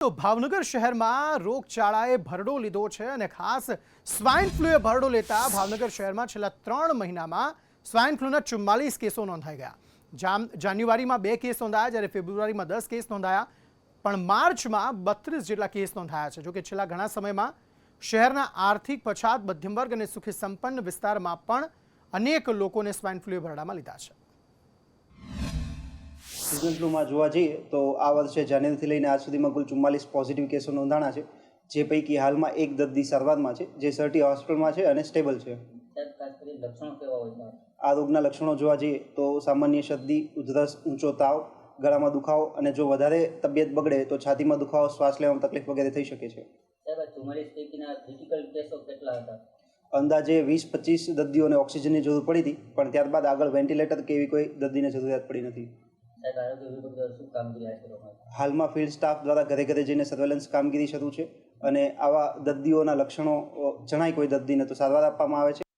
તો ભાવનગર શહેરમાં રોગચાળાએ ભરડો લીધો છે અને ખાસ સ્વાઇન ફ્લૂએ ભરડો લેતા ભાવનગર શહેરમાં છેલ્લા 3 મહિનામાં સ્વાઇન ફ્લૂના 44 કેસો નોંધાઈ ગયા। જાન્યુઆરીમાં 2 કેસ નોંધાયા, જ્યારે ફેબ્રુઆરીમાં 10 કેસ નોંધાયા, પણ માર્ચમાં 32 જેટલા કેસ નોંધાયા છે। જોકે છેલ્લા ઘણા સમયમાં શહેરના આર્થિક પછાત, મધ્યમ વર્ગ અને સુખી સંપન્ન વિસ્તારમાં પણ અનેક લોકોને સ્વાઇન ફ્લૂએ ભરડામાં લીધા છે। સિઝન ફ્લૂમાં જોવા જઈએ તો આ વર્ષે જાન્યુઆરીથી લઈને આજ સુધીમાં કુલ 44 પોઝિટિવ કેસો નોંધાણા છે, જે પૈકી હાલમાં એક દર્દી સારવારમાં છે, જે સરટી હોસ્પિટલમાં છે અને સ્ટેબલ છે। આ રોગના લક્ષણો જોવા જઈએ તો સામાન્ય શરદી, ઉધરસ, ઊંચો તાવ, ગળામાં દુખાવો અને જો વધારે તબિયત બગડે તો છાતીમાં દુખાવો, શ્વાસ લેવામાં તકલીફ વગેરે થઈ શકે છે। અંદાજે 20-25 દર્દીઓને ઓક્સિજનની જરૂર પડી હતી, પણ ત્યારબાદ આગળ વેન્ટિલેટર કે એવી કોઈ દર્દીને જરૂરિયાત પડી નથી। હાલમાં ફિલ્ડ સ્ટાફ દ્વારા ઘરે ઘરે જઈને સર્વેલન્સ કામગીરી શરૂ છે અને આવા દર્દીઓના લક્ષણો જણાય કોઈ દર્દીને તો સારવાર આપવામાં આવે છે।